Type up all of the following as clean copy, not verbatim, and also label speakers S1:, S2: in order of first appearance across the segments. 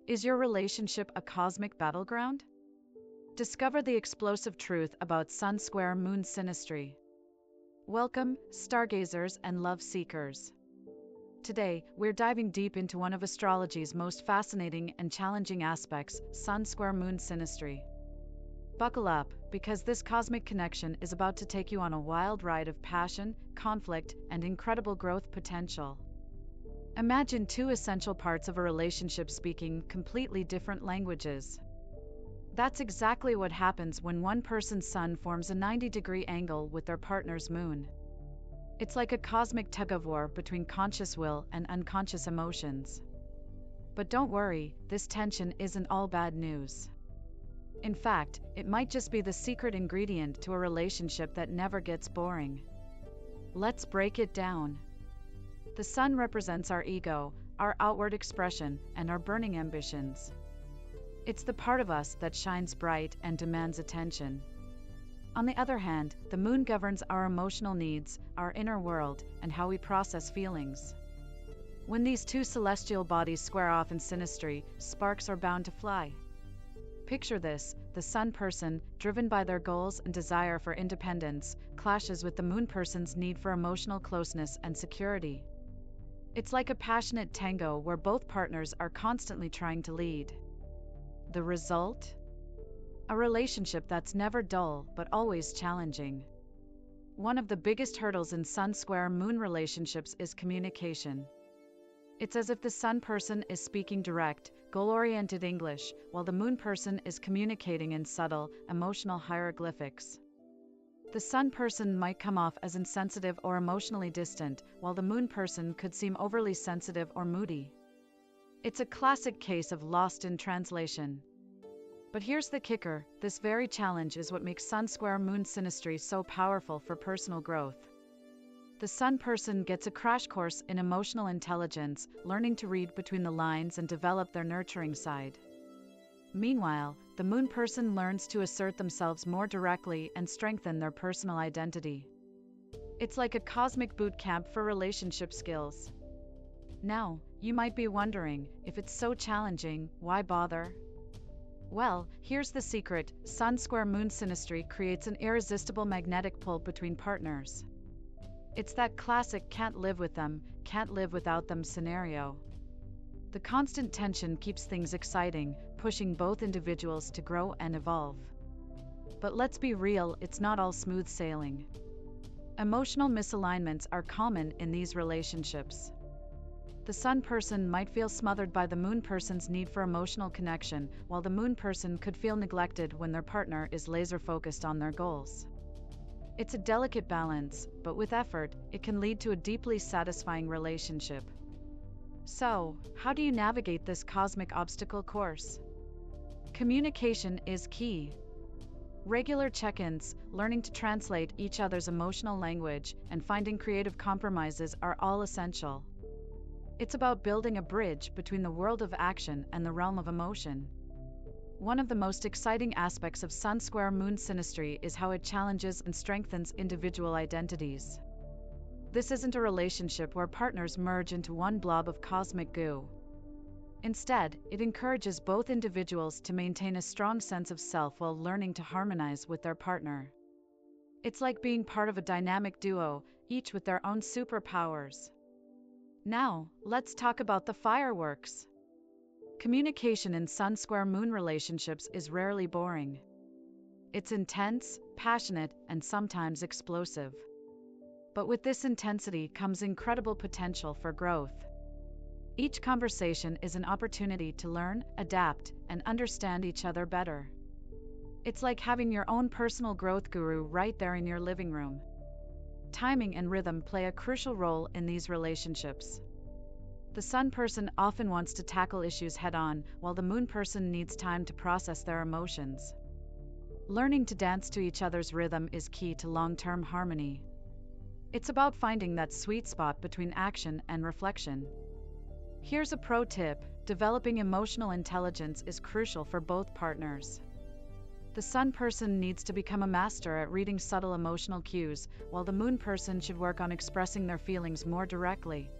S1: Is your relationship a cosmic battleground? Discover the explosive truth about Sun Square Moon Synastry. Welcome, stargazers and love seekers. Today, we're diving deep into one of astrology's most fascinating and challenging aspects, Sun Square Moon Synastry. Buckle up, because this cosmic connection is about to take you on a wild ride of passion, conflict, and incredible growth potential. Imagine two essential parts of a relationship speaking completely different languages. That's exactly what happens when one person's sun forms a 90-degree angle with their partner's moon. It's like a cosmic tug-of-war between conscious will and unconscious emotions. But don't worry, this tension isn't all bad news. In fact, it might just be the secret ingredient to a relationship that never gets boring. Let's break it down. The sun represents our ego, our outward expression, and our burning ambitions. It's the part of us that shines bright and demands attention. On the other hand, the moon governs our emotional needs, our inner world, and how we process feelings. When these two celestial bodies square off in synastry, sparks are bound to fly. Picture this: the sun person, driven by their goals and desire for independence, clashes with the moon person's need for emotional closeness and security. It's like a passionate tango where both partners are constantly trying to lead. The result? A relationship that's never dull but always challenging. One of the biggest hurdles in Sun Square Moon relationships is communication. It's as if the sun person is speaking direct, goal-oriented English, while the moon person is communicating in subtle, emotional hieroglyphics. The sun person might come off as insensitive or emotionally distant, while the moon person could seem overly sensitive or moody. It's a classic case of lost in translation. But here's the kicker: this very challenge is what makes Sun Square Moon Synastry so powerful for personal growth. The sun person gets a crash course in emotional intelligence, learning to read between the lines and develop their nurturing side. Meanwhile, the moon person learns to assert themselves more directly and strengthen their personal identity. It's like a cosmic boot camp for relationship skills. Now, you might be wondering, if it's so challenging, why bother? Well, here's the secret: Sun Square Moon Synastry creates an irresistible magnetic pull between partners. It's that classic can't live with them, can't live without them scenario. The constant tension keeps things exciting, pushing both individuals to grow and evolve. But let's be real, it's not all smooth sailing. Emotional misalignments are common in these relationships. The sun person might feel smothered by the moon person's need for emotional connection, while the moon person could feel neglected when their partner is laser-focused on their goals. It's a delicate balance, but with effort, it can lead to a deeply satisfying relationship. So, how do you navigate this cosmic obstacle course? Communication is key. Regular check-ins, learning to translate each other's emotional language, and finding creative compromises are all essential. It's about building a bridge between the world of action and the realm of emotion. One of the most exciting aspects of Sun Square Moon Synastry is how it challenges and strengthens individual identities. This isn't a relationship where partners merge into one blob of cosmic goo. Instead, it encourages both individuals to maintain a strong sense of self while learning to harmonize with their partner. It's like being part of a dynamic duo, each with their own superpowers. Now, let's talk about the fireworks. Communication in Sun Square Moon relationships is rarely boring. It's intense, passionate, and sometimes explosive. But with this intensity comes incredible potential for growth. Each conversation is an opportunity to learn, adapt, and understand each other better. It's like having your own personal growth guru right there in your living room. Timing and rhythm play a crucial role in these relationships. The sun person often wants to tackle issues head-on, while the moon person needs time to process their emotions. Learning to dance to each other's rhythm is key to long-term harmony. It's about finding that sweet spot between action and reflection. Here's a pro tip: developing emotional intelligence is crucial for both partners. The sun person needs to become a master at reading subtle emotional cues, while the moon person should work on expressing their feelings more directly.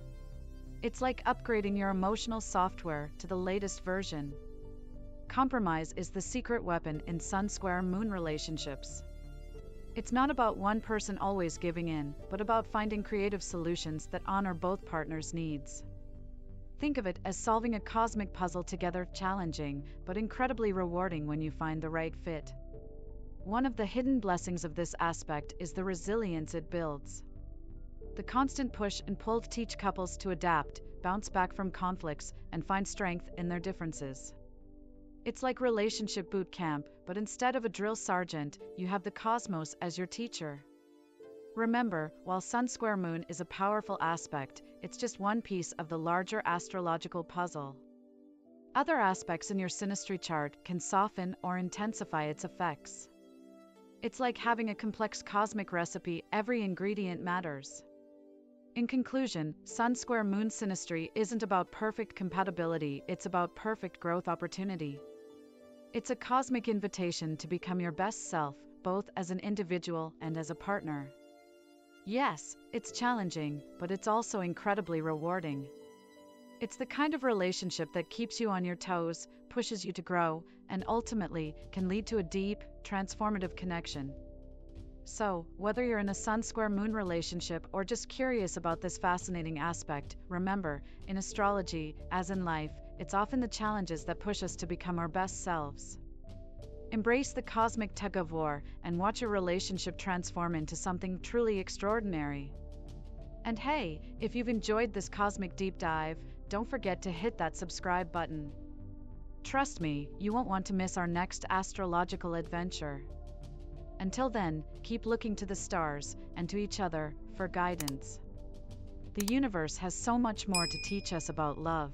S1: It's like upgrading your emotional software to the latest version. Compromise is the secret weapon in Sun Square Moon relationships. It's not about one person always giving in, but about finding creative solutions that honor both partners' needs. Think of it as solving a cosmic puzzle together, challenging, but incredibly rewarding when you find the right fit. One of the hidden blessings of this aspect is the resilience it builds. The constant push and pull teach couples to adapt, bounce back from conflicts, and find strength in their differences. It's like relationship boot camp, but instead of a drill sergeant, you have the cosmos as your teacher. Remember, while Sun Square Moon is a powerful aspect, it's just one piece of the larger astrological puzzle. Other aspects in your synastry chart can soften or intensify its effects. It's like having a complex cosmic recipe, every ingredient matters. In conclusion, Sun Square Moon synastry isn't about perfect compatibility, it's about perfect growth opportunity. It's a cosmic invitation to become your best self, both as an individual and as a partner. Yes, it's challenging, but it's also incredibly rewarding. It's the kind of relationship that keeps you on your toes, pushes you to grow, and ultimately can lead to a deep, transformative connection. So, whether you're in a Sun Square Moon relationship or just curious about this fascinating aspect, remember, in astrology, as in life, it's often the challenges that push us to become our best selves. Embrace the cosmic tug-of-war and watch your relationship transform into something truly extraordinary. And hey, if you've enjoyed this cosmic deep dive, don't forget to hit that subscribe button. Trust me, you won't want to miss our next astrological adventure. Until then, keep looking to the stars and to each other for guidance. The universe has so much more to teach us about love.